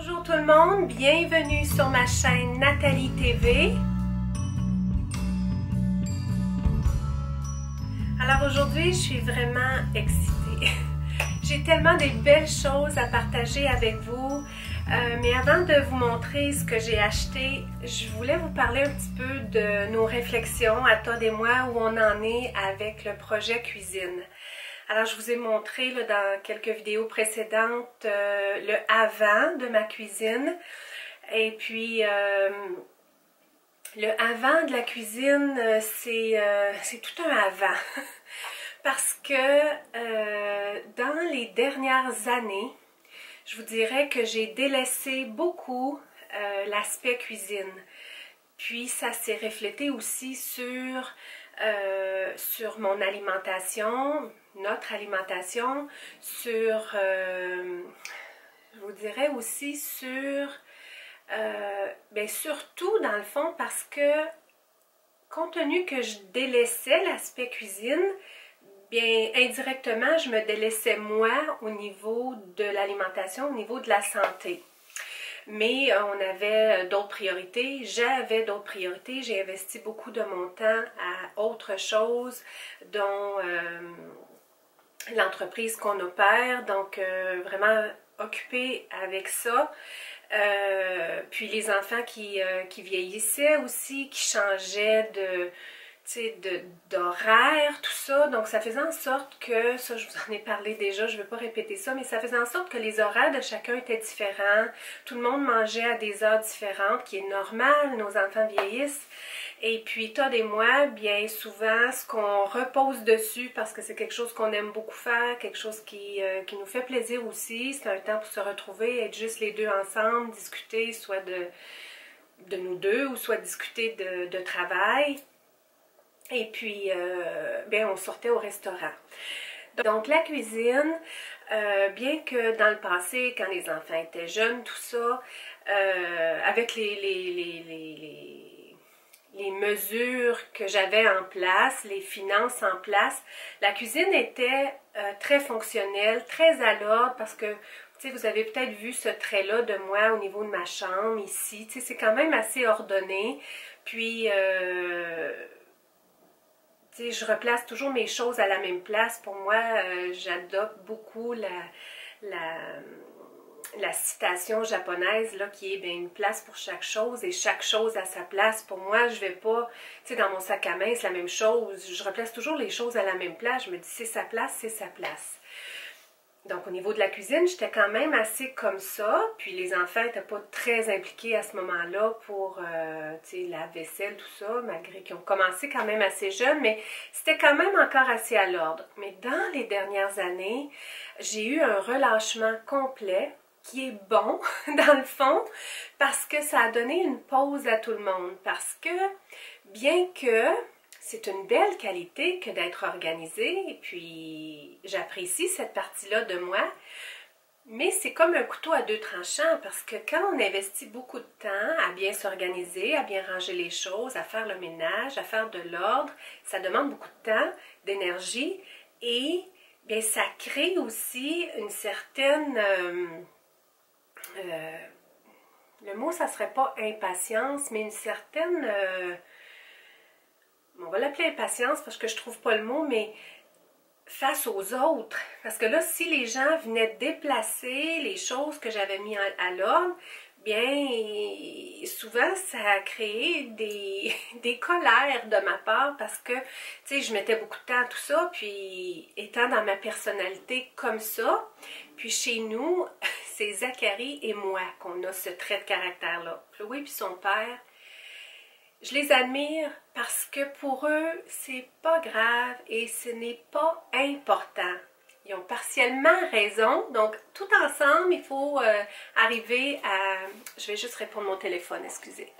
Bonjour tout le monde, bienvenue sur ma chaîne Nathalie TV. Alors aujourd'hui, je suis vraiment excitée. J'ai tellement de belles choses à partager avec vous. Mais avant de vous montrer ce que j'ai acheté, je voulais vous parler un petit peu de nos réflexions à Todd et moi, où on en est avec le projet cuisine. Alors, je vous ai montré là, dans quelques vidéos précédentes le avant de ma cuisine. Et puis, le avant de la cuisine, c'est tout un avant. Parce que dans les dernières années, je vous dirais que j'ai délaissé beaucoup l'aspect cuisine. Puis, ça s'est reflété aussi sur mon alimentation, notre alimentation, je vous dirais aussi surtout dans le fond parce que compte tenu que je délaissais l'aspect cuisine, bien indirectement je me délaissais moi au niveau de l'alimentation, au niveau de la santé. Mais on avait d'autres priorités, j'avais d'autres priorités, j'ai investi beaucoup de mon temps à autre chose, dont l'entreprise qu'on opère, donc vraiment occupée avec ça. Puis les enfants qui vieillissaient aussi, qui changeaient d'horaire, tout ça. Donc, ça faisait en sorte que, ça je vous en ai parlé déjà, je ne vais pas répéter ça, mais ça faisait en sorte que les horaires de chacun étaient différents. Tout le monde mangeait à des heures différentes, qui est normal, nos enfants vieillissent. Et puis, Todd et moi, bien souvent, ce qu'on repose dessus, parce que c'est quelque chose qu'on aime beaucoup faire, quelque chose qui nous fait plaisir aussi, c'est un temps pour se retrouver, être juste les deux ensemble, discuter soit de nous deux, ou soit discuter de travail. Et puis, bien, on sortait au restaurant. Donc, la cuisine, bien que dans le passé, quand les enfants étaient jeunes, tout ça, avec les mesures que j'avais en place, les finances en place, la cuisine était très fonctionnelle, très à l'ordre, parce que, tu sais, vous avez peut-être vu ce trait-là de moi au niveau de ma chambre, ici, tu sais, c'est quand même assez ordonné. Puis, je replace toujours mes choses à la même place. Pour moi, j'adopte beaucoup la citation japonaise là, qui est bien une place pour chaque chose et chaque chose à sa place. Pour moi, je vais pas, tu sais, dans mon sac à main, c'est la même chose. Je replace toujours les choses à la même place. Je me dis, c'est sa place, c'est sa place. Donc, au niveau de la cuisine, j'étais quand même assez comme ça. Puis, les enfants n'étaient pas très impliqués à ce moment-là pour, la vaisselle, tout ça, malgré qu'ils ont commencé quand même assez jeunes. Mais c'était quand même encore assez à l'ordre. Mais dans les dernières années, j'ai eu un relâchement complet qui est bon, dans le fond, parce que ça a donné une pause à tout le monde. Parce que, bien que c'est une belle qualité que d'être organisée, et puis j'apprécie cette partie-là de moi, mais c'est comme un couteau à deux tranchants, parce que quand on investit beaucoup de temps à bien s'organiser, à bien ranger les choses, à faire le ménage, à faire de l'ordre, ça demande beaucoup de temps, d'énergie, et bien ça crée aussi une certaine... le mot, ça serait pas impatience, mais une certaine... on va l'appeler impatience parce que je trouve pas le mot, mais face aux autres. Parce que là, si les gens venaient déplacer les choses que j'avais mis à l'ordre, bien, souvent, ça a créé des colères de ma part parce que, tu sais, je mettais beaucoup de temps à tout ça, puis étant dans ma personnalité comme ça, puis chez nous, c'est Zachary et moi qu'on a ce trait de caractère-là. Chloé puis son père, je les admire parce que pour eux, c'est pas grave et ce n'est pas important. Ils ont partiellement raison, donc tout ensemble, il faut arriver à... Je vais juste répondre mon téléphone, excusez.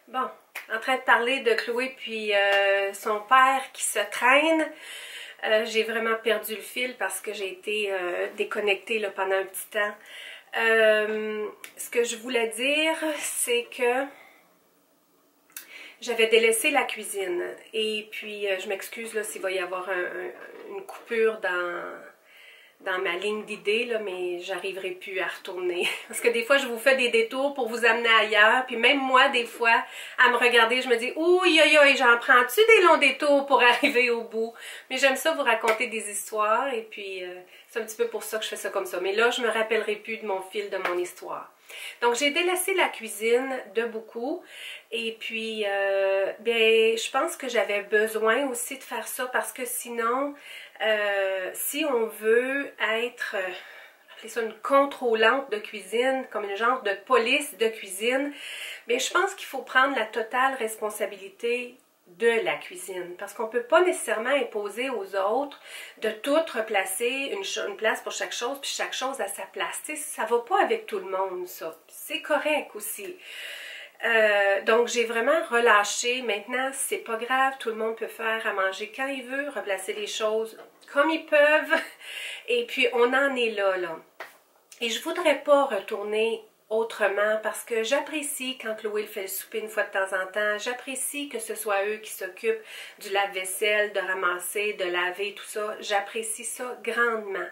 Bon, en train de parler de Chloé puis son père qui se traîne. J'ai vraiment perdu le fil parce que j'ai été déconnectée là, pendant un petit temps. Ce que je voulais dire, c'est que j'avais délaissé la cuisine et puis je m'excuse là s'il va y avoir une coupure dans ma ligne d'idées, là, mais j'arriverai plus à retourner. Parce que des fois, je vous fais des détours pour vous amener ailleurs, puis même moi, des fois, à me regarder, je me dis « Ouh, j'en prends-tu des longs détours pour arriver au bout? » Mais j'aime ça vous raconter des histoires, et puis c'est un petit peu pour ça que je fais ça comme ça. Mais là, je me rappellerai plus de mon fil, de mon histoire. Donc, j'ai délaissé la cuisine de beaucoup, et puis, bien, je pense que j'avais besoin aussi de faire ça, parce que sinon... si on veut être, appelez ça une contrôlante de cuisine, comme une genre de police de cuisine, mais je pense qu'il faut prendre la totale responsabilité de la cuisine, parce qu'on ne peut pas nécessairement imposer aux autres de tout replacer une place pour chaque chose, puis chaque chose à sa place. Tu sais, ça ne va pas avec tout le monde, ça. C'est correct aussi. Donc, j'ai vraiment relâché. Maintenant, c'est pas grave, tout le monde peut faire à manger quand il veut, replacer les choses comme ils peuvent. Et puis, on en est là, là. Et je voudrais pas retourner autrement parce que j'apprécie quand Chloé fait le souper une fois de temps en temps. J'apprécie que ce soit eux qui s'occupent du lave-vaisselle, de ramasser, de laver, tout ça. J'apprécie ça grandement.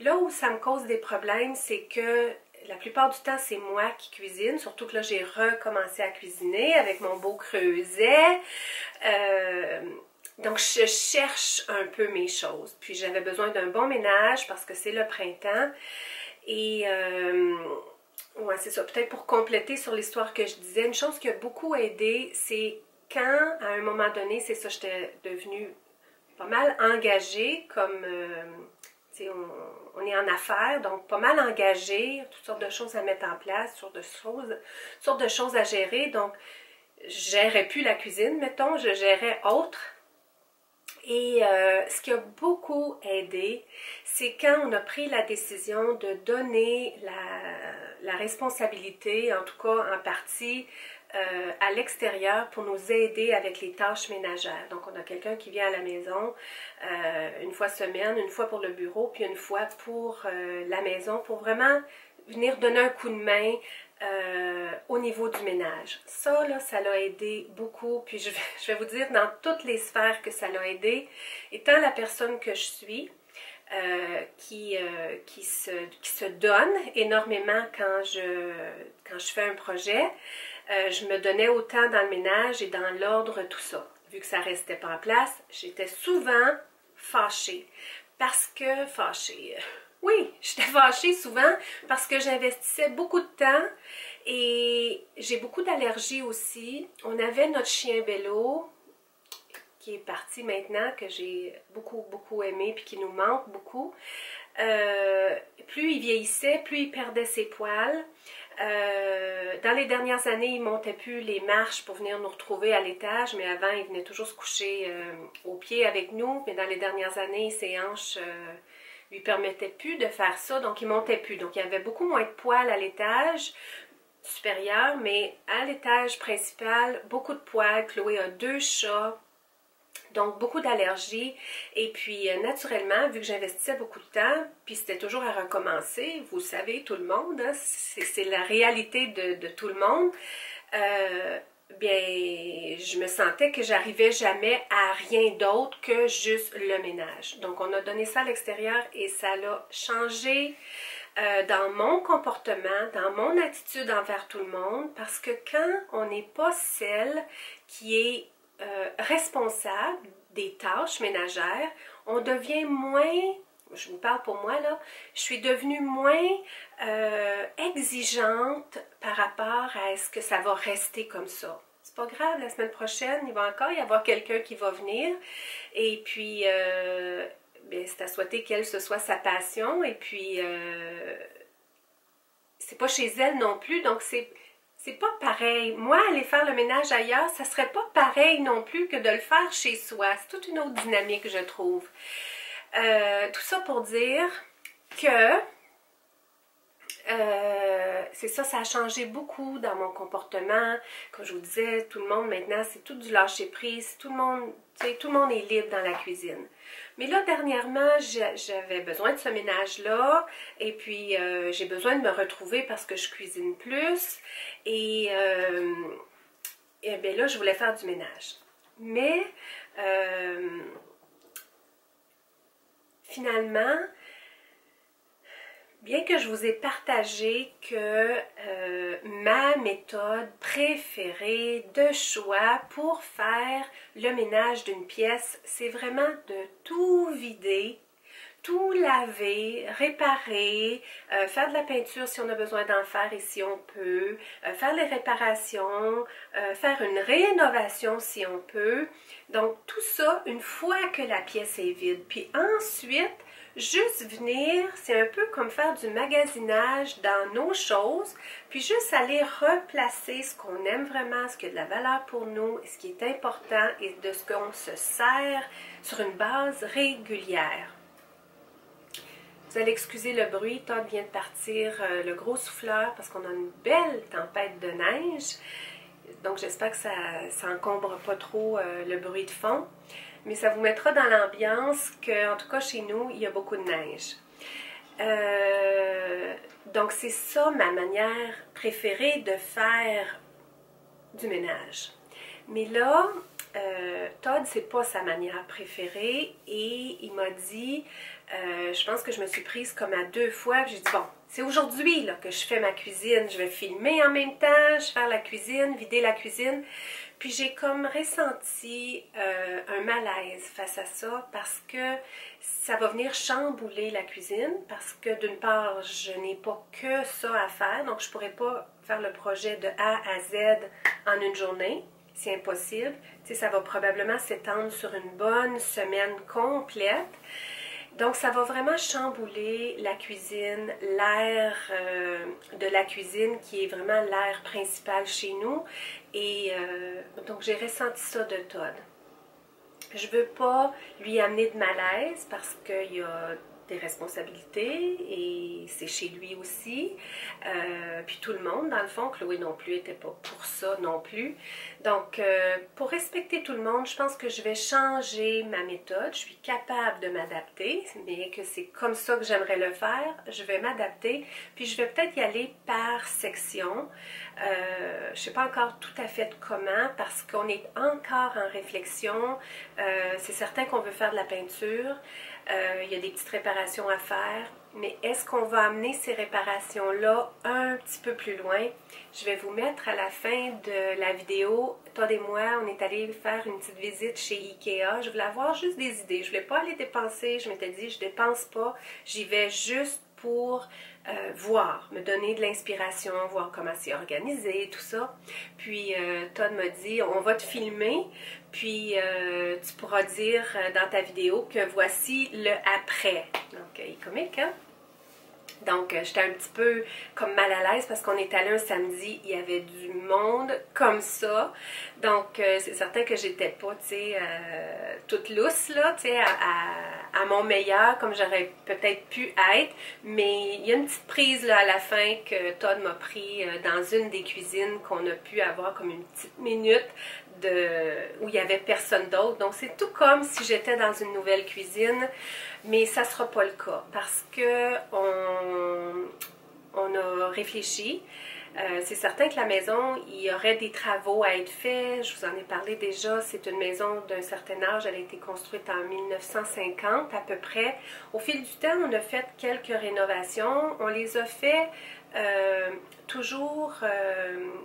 Là où ça me cause des problèmes, c'est que la plupart du temps, c'est moi qui cuisine, surtout que là, j'ai recommencé à cuisiner avec mon beau creuset. Donc, je cherche un peu mes choses. Puis, j'avais besoin d'un bon ménage parce que c'est le printemps. Et, ouais, c'est ça. Peut-être pour compléter sur l'histoire que je disais, une chose qui a beaucoup aidé, c'est quand, à un moment donné, c'est ça, j'étais devenue pas mal engagée comme... on est en affaires, donc pas mal engagé, toutes sortes de choses à mettre en place, toutes sortes de choses à gérer. Donc, je gérais plus la cuisine, mettons, je gérais autre. Et ce qui a beaucoup aidé, c'est quand on a pris la décision de donner la responsabilité, en tout cas en partie, à l'extérieur pour nous aider avec les tâches ménagères. Donc, on a quelqu'un qui vient à la maison une fois semaine, une fois pour le bureau, puis une fois pour la maison, pour vraiment venir donner un coup de main au niveau du ménage. Ça, là, ça l'a aidé beaucoup. Puis, je vais vous dire dans toutes les sphères que ça l'a aidé. Étant la personne que je suis, qui se donne énormément quand je fais un projet, je me donnais autant dans le ménage et dans l'ordre, tout ça. Vu que ça ne restait pas en place, j'étais souvent fâchée. Oui, j'étais fâchée souvent parce que j'investissais beaucoup de temps et j'ai beaucoup d'allergies aussi. On avait notre chien Bello qui est parti maintenant, que j'ai beaucoup, beaucoup aimé puis qui nous manque beaucoup. Plus il vieillissait, plus il perdait ses poils. Dans les dernières années, il ne montait plus les marches pour venir nous retrouver à l'étage, mais avant, il venait toujours se coucher au pied avec nous. Mais dans les dernières années, ses hanches lui permettaient plus de faire ça, donc il ne montait plus. Donc, il y avait beaucoup moins de poils à l'étage supérieur, mais à l'étage principal, beaucoup de poils. Chloé a 2 chats. Donc, beaucoup d'allergies. Et puis, naturellement, vu que j'investissais beaucoup de temps, puis c'était toujours à recommencer, vous savez, tout le monde, hein, c'est la réalité de tout le monde, bien, je me sentais que j'arrivais jamais à rien d'autre que juste le ménage. Donc, on a donné ça à l'extérieur et ça l'a changé dans mon comportement, dans mon attitude envers tout le monde, parce que quand on n'est pas celle qui est responsable des tâches ménagères, on devient moins, je vous parle pour moi là, je suis devenue moins exigeante par rapport à est-ce que ça va rester comme ça. C'est pas grave, la semaine prochaine, il va encore y avoir quelqu'un qui va venir et puis bien, c'est à souhaiter qu'elle ce soit sa passion et puis c'est pas chez elle non plus, donc c'est pas pareil. Moi, aller faire le ménage ailleurs, ça serait pas pareil non plus que de le faire chez soi. C'est toute une autre dynamique, je trouve. Tout ça pour dire que c'est ça, ça a changé beaucoup dans mon comportement. Comme je vous disais, tout le monde maintenant, c'est tout du lâcher-prise. Tout le monde est libre dans la cuisine. Mais là, dernièrement, j'avais besoin de ce ménage-là. Et puis, j'ai besoin de me retrouver parce que je cuisine plus. Et bien là, je voulais faire du ménage. Mais, finalement, Bien que je vous ai partagé que ma méthode préférée de choix pour faire le ménage d'une pièce, c'est vraiment de tout vider, tout laver, réparer, faire de la peinture si on a besoin d'en faire et si on peut, faire les réparations, faire une rénovation si on peut. Donc tout ça une fois que la pièce est vide. Puis ensuite, juste venir, c'est un peu comme faire du magasinage dans nos choses, puis juste aller replacer ce qu'on aime vraiment, ce qui a de la valeur pour nous, ce qui est important et de ce qu'on se sert sur une base régulière. Vous allez excuser le bruit, Todd vient de partir le gros souffleur parce qu'on a une belle tempête de neige. Donc j'espère que ça n'encombre pas trop le bruit de fond. Mais ça vous mettra dans l'ambiance qu'en tout cas chez nous, il y a beaucoup de neige. Donc c'est ça ma manière préférée de faire du ménage. Mais là, Todd, c'est pas sa manière préférée et il m'a dit, je pense que je me suis prise comme à 2 fois, j'ai dit bon, c'est aujourd'hui là, que je fais ma cuisine, je vais filmer en même temps, je vais faire la cuisine, vider la cuisine. Puis j'ai comme ressenti un malaise face à ça parce que ça va venir chambouler la cuisine parce que d'une part, je n'ai pas que ça à faire, donc je ne pourrais pas faire le projet de A à Z en une journée. C'est impossible. Tu sais, ça va probablement s'étendre sur une bonne semaine complète. Donc, ça va vraiment chambouler la cuisine, l'air de la cuisine qui est vraiment l'air principal chez nous. Et donc, j'ai ressenti ça de Todd. Je ne veux pas lui amener de malaise parce qu'il y a des responsabilités et c'est chez lui aussi. Puis tout le monde, dans le fond, Chloé non plus n'était pas pour ça non plus. Donc, pour respecter tout le monde, je pense que je vais changer ma méthode. Je suis capable de m'adapter, mais que c'est comme ça que j'aimerais le faire. Je vais m'adapter, puis je vais peut-être y aller par section. Je ne sais pas encore tout à fait comment parce qu'on est encore en réflexion. C'est certain qu'on veut faire de la peinture. Il y a des petites réparations à faire, mais est-ce qu'on va amener ces réparations-là un petit peu plus loin? Je vais vous mettre à la fin de la vidéo, Todd et moi, on est allé faire une petite visite chez Ikea. Je voulais avoir juste des idées. Je ne voulais pas aller dépenser. Je m'étais dit, je ne dépense pas. J'y vais juste pour voir, me donner de l'inspiration, voir comment c'est organisé, tout ça. Puis Todd m'a dit, on va te filmer, puis tu pourras dire dans ta vidéo que voici le après. Donc, il est comique, hein? Donc, j'étais un petit peu comme mal à l'aise parce qu'on est allé un samedi, il y avait du monde comme ça. Donc, c'est certain que j'étais pas, tu sais, toute lousse, là, tu sais, à mon meilleur, comme j'aurais peut-être pu être. Mais il y a une petite prise, là, à la fin que Todd m'a pris dans une des cuisines qu'on a pu avoir comme une petite minute où il n'y avait personne d'autre. Donc, c'est tout comme si j'étais dans une nouvelle cuisine. Mais ça ne sera pas le cas parce que on a réfléchi. C'est certain que la maison, il y aurait des travaux à être faits. Je vous en ai parlé déjà. C'est une maison d'un certain âge. Elle a été construite en 1950 à peu près. Au fil du temps, on a fait quelques rénovations. On les a fait toujours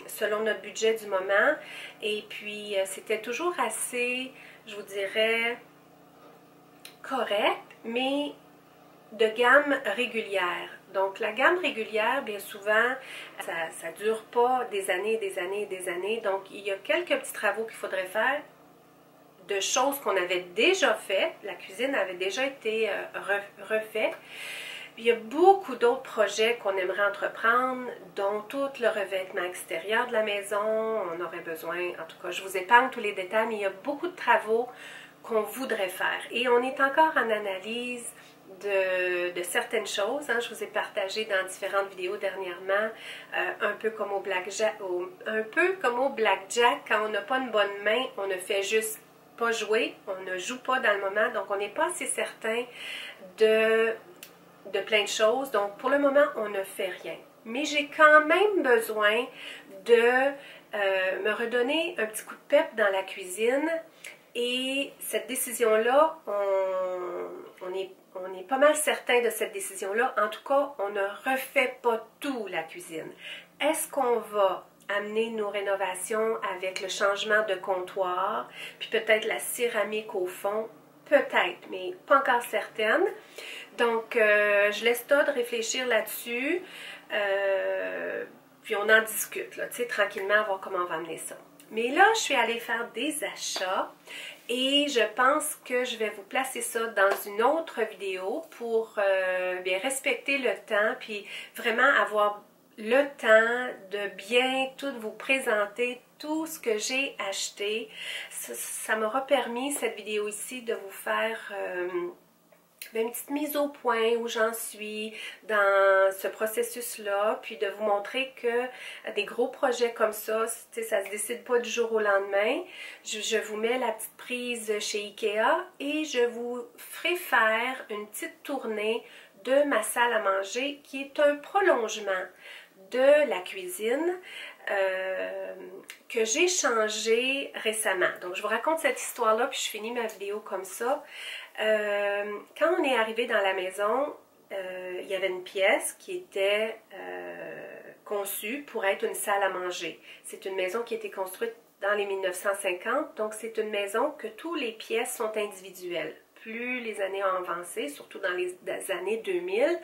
selon notre budget du moment. Et puis, c'était toujours assez, je vous dirais, correct, mais de gamme régulière. Donc, la gamme régulière, bien souvent, ça ne dure pas des années et des années et des années. Donc, il y a quelques petits travaux qu'il faudrait faire de choses qu'on avait déjà faites. La cuisine avait déjà été refaite. Il y a beaucoup d'autres projets qu'on aimerait entreprendre, dont tout le revêtement extérieur de la maison. On aurait besoin, en tout cas, je vous épargne tous les détails, mais il y a beaucoup de travaux qu'on voudrait faire. Et on est encore en analyse de certaines choses. Hein. Je vous ai partagé dans différentes vidéos dernièrement, un peu comme au blackjack, quand on n'a pas une bonne main, on ne fait juste pas jouer, on ne joue pas dans le moment, donc on n'est pas assez certain de plein de choses. Donc pour le moment, on ne fait rien. Mais j'ai quand même besoin de me redonner un petit coup de pep dans la cuisine. Et cette décision-là, on est pas mal certain de cette décision-là. En tout cas, on ne refait pas tout la cuisine. Est-ce qu'on va amener nos rénovations avec le changement de comptoir, puis peut-être la céramique au fond? Peut-être, mais pas encore certaine. Donc, je laisse Todd réfléchir là-dessus. Puis on en discute, là, tu sais, tranquillement, voir comment on va amener ça. Mais là, je suis allée faire des achats et je pense que je vais vous placer ça dans une autre vidéo pour bien respecter le temps, puis vraiment avoir le temps de bien tout vous présenter, tout ce que j'ai acheté. Ça m'aura permis, cette vidéo ici, de vous faire une petite mise au point où j'en suis dans ce processus-là, puis de vous montrer que des gros projets comme ça, ça se décide pas du jour au lendemain. Je vous mets la petite prise chez Ikea et je vous ferai faire une petite tournée de ma salle à manger qui est un prolongement de la cuisine que j'ai changé récemment. Donc, je vous raconte cette histoire-là, puis je finis ma vidéo comme ça. Quand on est arrivé dans la maison, il y avait une pièce qui était conçue pour être une salle à manger. C'est une maison qui a été construite dans les 1950, donc c'est une maison que toutes les pièces sont individuelles. Plus les années ont avancé, surtout dans les années 2000,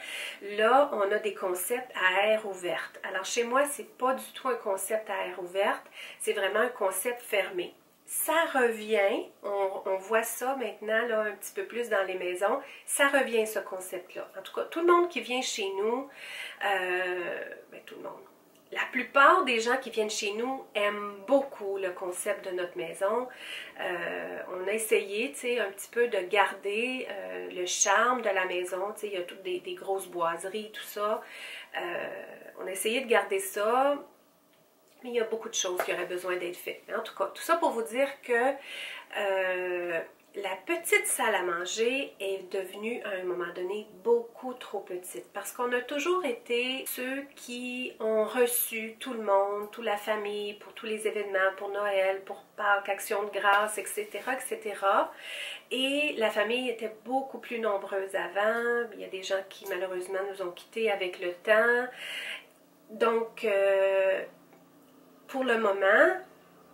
là, on a des concepts à air ouverte. Alors, chez moi, c'est pas du tout un concept à air ouverte, c'est vraiment un concept fermé. Ça revient, on voit ça maintenant là, un petit peu plus dans les maisons, ça revient ce concept-là. En tout cas, tout le monde qui vient chez nous, tout le monde, la plupart des gens qui viennent chez nous aiment beaucoup le concept de notre maison. On a essayé, tu sais, un petit peu de garder le charme de la maison. Tu sais, il y a toutes des grosses boiseries, tout ça. On a essayé de garder ça, mais il y a beaucoup de choses qui auraient besoin d'être faites. Mais en tout cas, tout ça pour vous dire que la petite salle à manger est devenue à un moment donné beaucoup trop petite parce qu'on a toujours été ceux qui ont reçu tout le monde, toute la famille, pour tous les événements, pour Noël, pour Pâques, Action de grâce, etc., etc. Et la famille était beaucoup plus nombreuse avant. Il y a des gens qui malheureusement nous ont quittés avec le temps. Donc, pour le moment,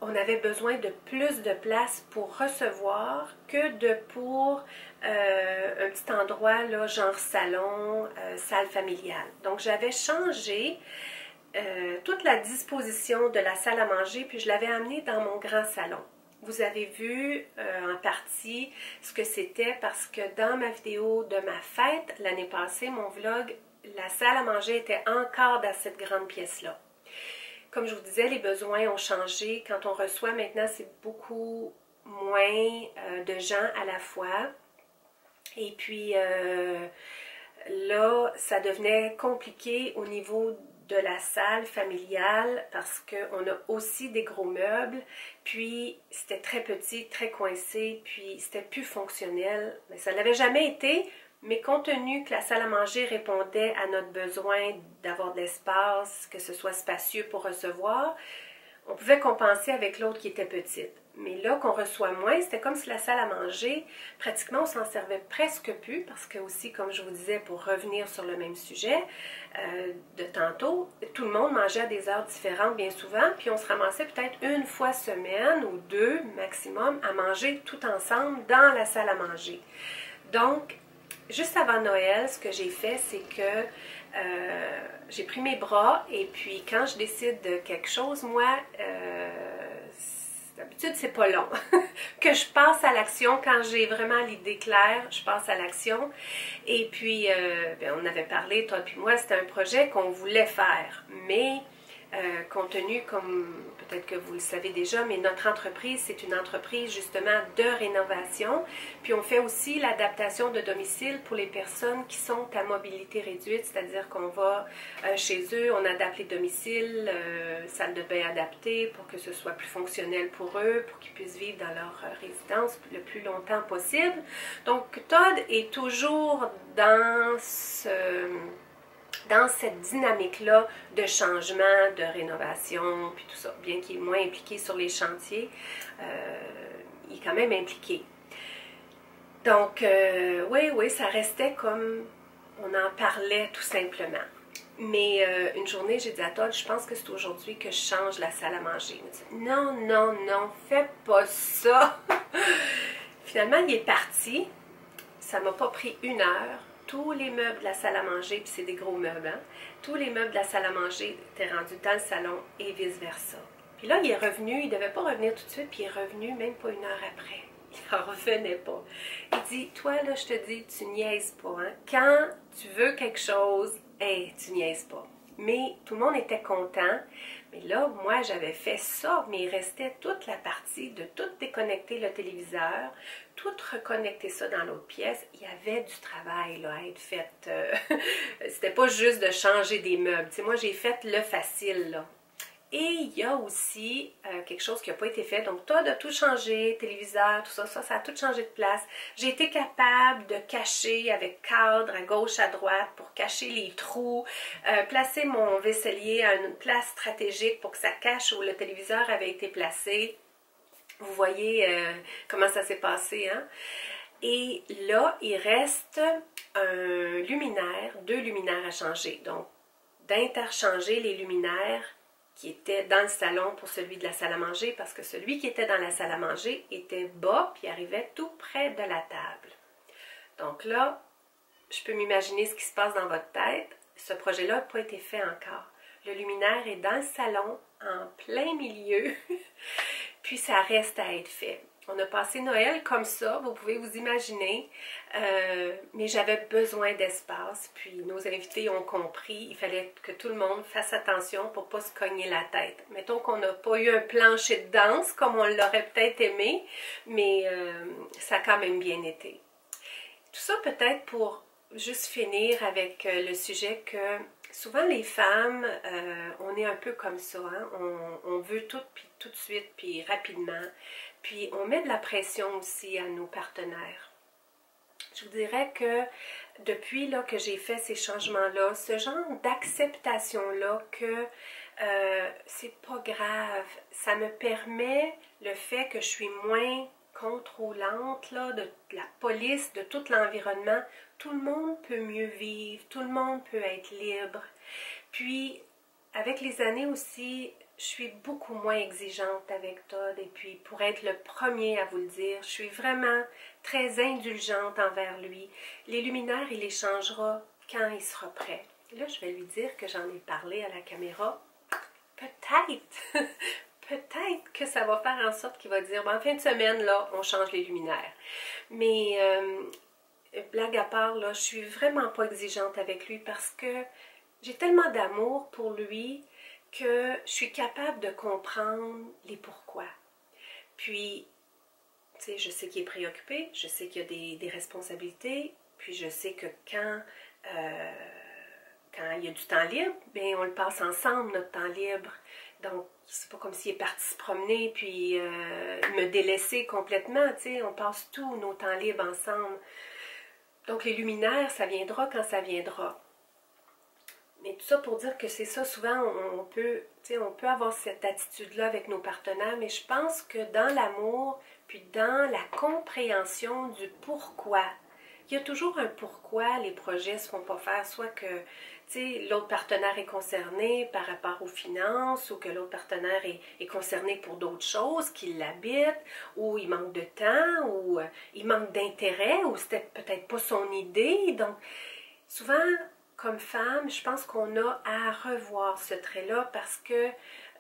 on avait besoin de plus de place pour recevoir que pour un petit endroit, là, genre salon, salle familiale. Donc, j'avais changé toute la disposition de la salle à manger, puis je l'avais amenée dans mon grand salon. Vous avez vu en partie ce que c'était parce que dans ma vidéo de ma fête l'année passée, mon vlog, la salle à manger était encore dans cette grande pièce-là. Comme je vous disais, les besoins ont changé. Quand on reçoit maintenant, c'est beaucoup moins de gens à la fois. Et puis là, ça devenait compliqué au niveau de la salle familiale parce qu'on a aussi des gros meubles. Puis c'était très petit, très coincé, puis c'était plus fonctionnel. Mais ça ne l'avait jamais été. Mais compte tenu que la salle à manger répondait à notre besoin d'avoir de l'espace, que ce soit spacieux pour recevoir, on pouvait compenser avec l'autre qui était petite. Mais là qu'on reçoit moins, c'était comme si la salle à manger, pratiquement on s'en servait presque plus, parce que aussi, comme je vous disais, pour revenir sur le même sujet de tantôt, tout le monde mangeait à des heures différentes bien souvent, puis on se ramassait peut-être une fois semaine ou deux maximum à manger tout ensemble dans la salle à manger. Donc, juste avant Noël, ce que j'ai fait, c'est que j'ai pris mes bras et puis quand je décide de quelque chose, moi, d'habitude c'est pas long, que je passe à l'action. Quand j'ai vraiment l'idée claire, je passe à l'action. Et puis, on avait parlé, toi et moi, c'était un projet qu'on voulait faire, mais compte tenu, comme peut-être que vous le savez déjà, mais notre entreprise, c'est une entreprise justement de rénovation. Puis on fait aussi l'adaptation de domicile pour les personnes qui sont à mobilité réduite, c'est-à-dire qu'on va chez eux, on adapte les domiciles, salle de bain adaptée pour que ce soit plus fonctionnel pour eux, pour qu'ils puissent vivre dans leur résidence le plus longtemps possible. Donc Todd est toujours dans cette dynamique-là de changement, de rénovation, puis tout ça. Bien qu'il est moins impliqué sur les chantiers, il est quand même impliqué. Donc, oui, ça restait comme on en parlait tout simplement. Mais une journée, j'ai dit à Todd, je pense que c'est aujourd'hui que je change la salle à manger. Il m'a dit, non, non, non, fais pas ça. Finalement, il est parti. Ça m'a pas pris 1 heure. Tous les meubles de la salle à manger, puis c'est des gros meubles, hein? Tous les meubles de la salle à manger étaient rendus dans le salon et vice-versa. Puis là, il est revenu, il devait pas revenir tout de suite, puis il est revenu même pas 1 heure après. Il n'en revenait pas. Il dit, toi, là, je te dis, tu niaises pas, hein? Quand tu veux quelque chose, hey, tu niaises pas. Mais tout le monde était content. Mais là, moi, j'avais fait ça, mais il restait toute la partie de tout déconnecter le téléviseur, tout reconnecter ça dans l'autre pièce. Il y avait du travail là, à être fait. C'était pas juste de changer des meubles. T'sais, moi, j'ai fait le facile, là. Et il y a aussi quelque chose qui n'a pas été fait. Donc, toi, de tout changer, téléviseur, tout ça, ça a tout changé de place. J'ai été capable de cacher avec cadre à gauche, à droite pour cacher les trous, placer mon vaisselier à une place stratégique pour que ça cache où le téléviseur avait été placé. Vous voyez comment ça s'est passé, hein? Et là, il reste un luminaire, 2 luminaires à changer. Donc, d'interchanger les luminaires qui était dans le salon pour celui de la salle à manger, parce que celui qui était dans la salle à manger était bas, puis arrivait tout près de la table. Donc là, je peux m'imaginer ce qui se passe dans votre tête. Ce projet-là n'a pas été fait encore. Le luminaire est dans le salon, en plein milieu, puis ça reste à être fait. On a passé Noël comme ça, vous pouvez vous imaginer, mais j'avais besoin d'espace, puis nos invités ont compris, il fallait que tout le monde fasse attention pour ne pas se cogner la tête. Mettons qu'on n'a pas eu un plancher de danse comme on l'aurait peut-être aimé, mais ça a quand même bien été. Tout ça peut-être pour juste finir avec le sujet que souvent les femmes, on est un peu comme ça, hein? On veut tout, puis tout de suite, puis rapidement. Puis on met de la pression aussi à nos partenaires. Je vous dirais que depuis là, que j'ai fait ces changements-là, ce genre d'acceptation-là que c'est pas grave, ça me permet le fait que je suis moins contrôlante là, de la police, de tout l'environnement. Tout le monde peut mieux vivre, tout le monde peut être libre. Puis, avec les années aussi, je suis beaucoup moins exigeante avec Todd. Et puis, pour être le premier à vous le dire, je suis vraiment très indulgente envers lui. Les luminaires, il les changera quand il sera prêt. Là, je vais lui dire que j'en ai parlé à la caméra. Peut-être, peut-être que ça va faire en sorte qu'il va dire, bon, en fin de semaine, là, on change les luminaires. Mais, blague à part, là, je suis vraiment pas exigeante avec lui parce que j'ai tellement d'amour pour lui que je suis capable de comprendre les pourquoi. Puis, tu sais, je sais qu'il est préoccupé, je sais qu'il y a des responsabilités, puis je sais que quand il y a du temps libre, bien, on le passe ensemble, notre temps libre. Donc, c'est pas comme s'il est parti se promener puis me délaisser complètement, tu sais, on passe tous nos temps libres ensemble. Donc, les luminaires, ça viendra quand ça viendra. Mais tout ça pour dire que c'est ça, souvent on peut avoir cette attitude-là avec nos partenaires, mais je pense que dans l'amour, puis dans la compréhension du pourquoi, il y a toujours un pourquoi les projets ne se font pas faire, soit que l'autre partenaire est concerné par rapport aux finances, ou que l'autre partenaire est concerné pour d'autres choses, qu'il l'habite, ou il manque de temps, ou il manque d'intérêt, ou c'était peut-être pas son idée. Donc, souvent, comme femme, je pense qu'on a à revoir ce trait-là parce que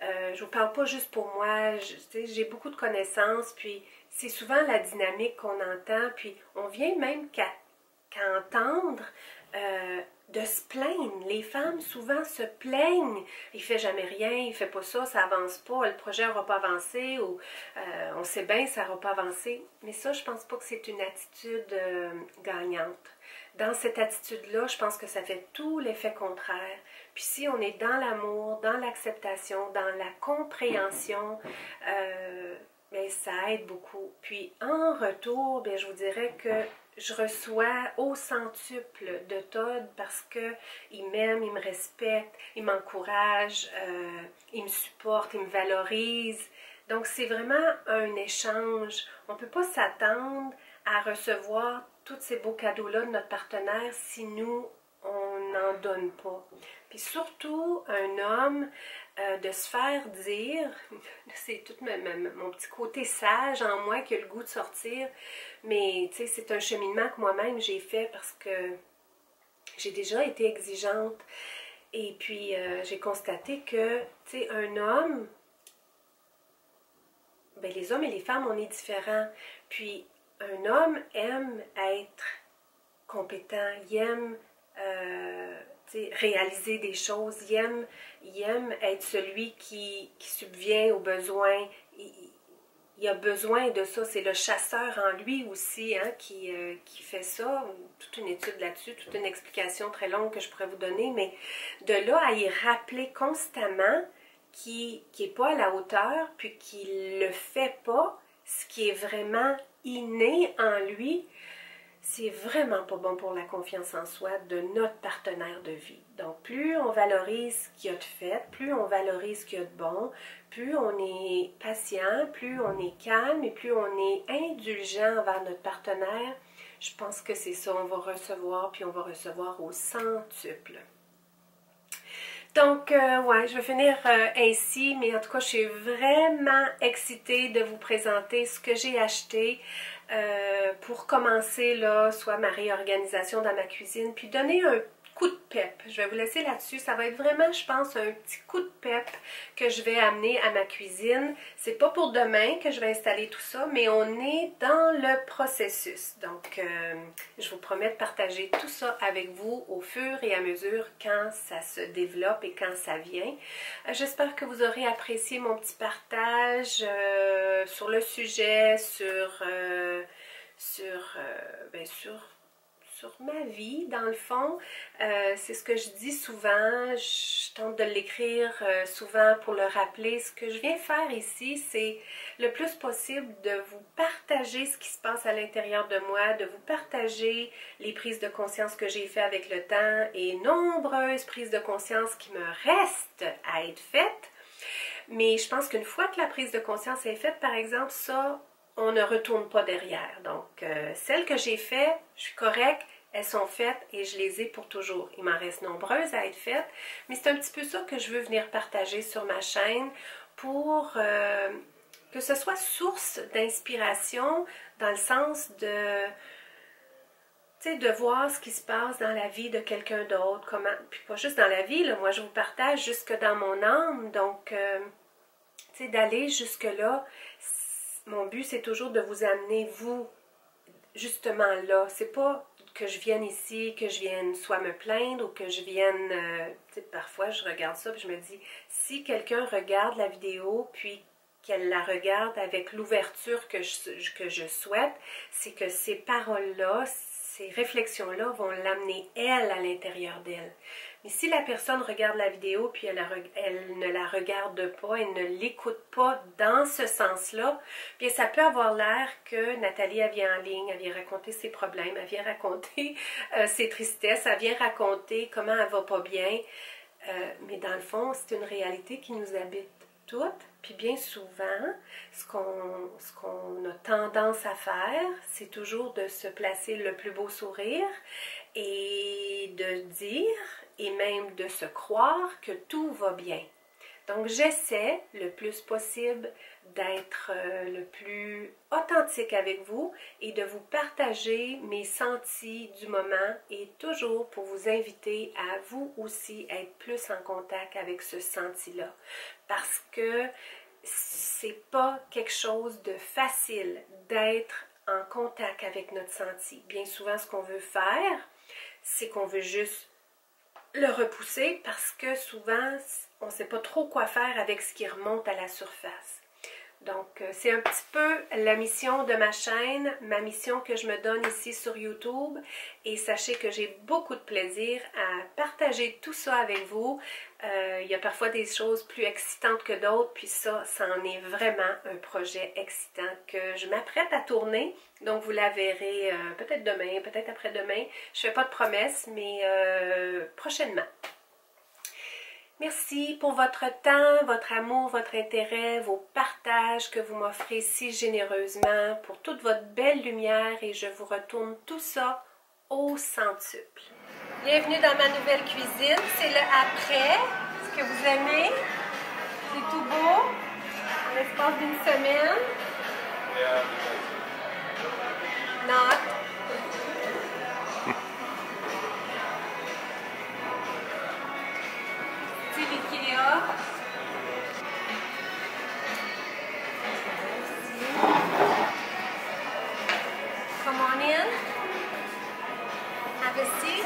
je vous parle pas juste pour moi, j'ai beaucoup de connaissances, puis c'est souvent la dynamique qu'on entend, puis on vient même qu'à entendre de se plaindre. Les femmes souvent se plaignent. Il fait jamais rien, il fait pas ça, ça avance pas, le projet n'aura pas avancé, ou on sait bien ça n'aura pas avancé. Mais ça, je pense pas que c'est une attitude gagnante. Dans cette attitude-là, je pense que ça fait tout l'effet contraire. Puis si on est dans l'amour, dans l'acceptation, dans la compréhension, bien, ça aide beaucoup. Puis en retour, bien, je vous dirais que je reçois au centuple de Todd parce qu'il m'aime, il me respecte, il m'encourage, il me supporte, il me valorise. Donc, c'est vraiment un échange. On ne peut pas s'attendre à recevoir tous ces beaux cadeaux-là de notre partenaire si nous, on n'en donne pas. Puis surtout, un homme, de se faire dire, c'est tout mon petit côté sage en moi qui a le goût de sortir, mais tu sais, c'est un cheminement que moi-même j'ai fait parce que j'ai déjà été exigeante. Et puis, j'ai constaté que, tu sais, un homme, ben, les hommes et les femmes, on est différents. Puis, un homme aime être compétent, il aime réaliser des choses, il aime être celui qui subvient aux besoins. Il a besoin de ça, c'est le chasseur en lui aussi hein, qui fait ça. Toute une étude là-dessus, toute une explication très longue que je pourrais vous donner, mais de là à y rappeler constamment qui n'est pas à la hauteur, puis qui ne le fait pas, ce qui est vraiment inné en lui, c'est vraiment pas bon pour la confiance en soi de notre partenaire de vie. Donc, plus on valorise ce qu'il y a de fait, plus on valorise ce qu'il y a de bon, plus on est patient, plus on est calme et plus on est indulgent envers notre partenaire, je pense que c'est ça, on va recevoir, puis on va recevoir au centuple. Donc, ouais, je vais finir ainsi, mais en tout cas, je suis vraiment excitée de vous présenter ce que j'ai acheté pour commencer, là, soit ma réorganisation dans ma cuisine, puis donner un coup de pep. Je vais vous laisser là-dessus. Ça va être vraiment, je pense, un petit coup de pep que je vais amener à ma cuisine. C'est pas pour demain que je vais installer tout ça, mais on est dans le processus. Donc, je vous promets de partager tout ça avec vous au fur et à mesure quand ça se développe et quand ça vient. J'espère que vous aurez apprécié mon petit partage sur le sujet, sur ma vie, dans le fond. C'est ce que je dis souvent, je tente de l'écrire souvent pour le rappeler. Ce que je viens faire ici, c'est le plus possible de vous partager ce qui se passe à l'intérieur de moi, de vous partager les prises de conscience que j'ai faites avec le temps et nombreuses prises de conscience qui me restent à être faites. Mais je pense qu'une fois que la prise de conscience est faite, par exemple, ça, on ne retourne pas derrière. Donc, celles que j'ai faites, je suis correcte, elles sont faites et je les ai pour toujours. Il m'en reste nombreuses à être faites, mais c'est un petit peu ça que je veux venir partager sur ma chaîne pour que ce soit source d'inspiration dans le sens de, tu sais, de voir ce qui se passe dans la vie de quelqu'un d'autre, comment, puis pas juste dans la vie, là, moi je vous partage jusque dans mon âme, donc, tu sais, d'aller jusque-là. Mon but, c'est toujours de vous amener, vous, justement là. C'est pas que je vienne ici, que je vienne soit me plaindre ou que je vienne... tu sais, parfois, je regarde ça et je me dis, si quelqu'un regarde la vidéo, puis qu'elle la regarde avec l'ouverture que je souhaite, c'est que ces paroles-là, ces réflexions-là vont l'amener, elle, à l'intérieur d'elle. Mais si la personne regarde la vidéo puis elle ne la regarde pas, elle ne l'écoute pas dans ce sens-là, bien ça peut avoir l'air que Nathalie, elle vient en ligne, elle vient raconter ses problèmes, elle vient raconter ses tristesses, elle vient raconter comment elle va pas bien. Mais dans le fond, c'est une réalité qui nous habite toutes. Puis bien souvent, ce qu'on a tendance à faire, c'est toujours de se placer le plus beau sourire et de dire, et même de se croire que tout va bien. Donc j'essaie le plus possible d'être le plus authentique avec vous et de vous partager mes sentis du moment et toujours pour vous inviter à vous aussi être plus en contact avec ce senti-là. Parce que c'est pas quelque chose de facile d'être en contact avec notre senti. Bien souvent, ce qu'on veut faire, c'est qu'on veut juste le repousser parce que souvent, on ne sait pas trop quoi faire avec ce qui remonte à la surface. Donc, c'est un petit peu la mission de ma chaîne, ma mission que je me donne ici sur YouTube. Et sachez que j'ai beaucoup de plaisir à partager tout ça avec vous. Il y a parfois des choses plus excitantes que d'autres, puis ça en est vraiment un projet excitant que je m'apprête à tourner. Donc, vous la verrez peut-être demain, peut-être après-demain. Je ne fais pas de promesses, mais prochainement. Merci pour votre temps, votre amour, votre intérêt, vos partages que vous m'offrez si généreusement, pour toute votre belle lumière et je vous retourne tout ça au centuple. Bienvenue dans ma nouvelle cuisine, c'est le après. Est-ce que vous aimez? C'est tout beau, en l'espace d'une semaine. Non. Ikea. Come on in. Have a seat.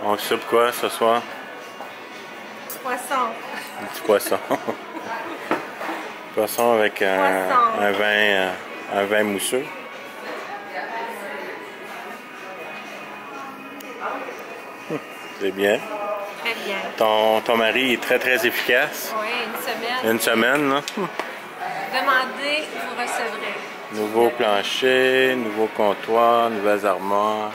On soupe quoi ce soir? Poisson. Un petit poisson. Poisson avec un vin mousseux. C'est bien. Très bien. Ton mari est très efficace. Oui, une semaine. Une semaine, là. Demandez, vous recevrez. Nouveau plancher, nouveau comptoir, nouvelles armoires.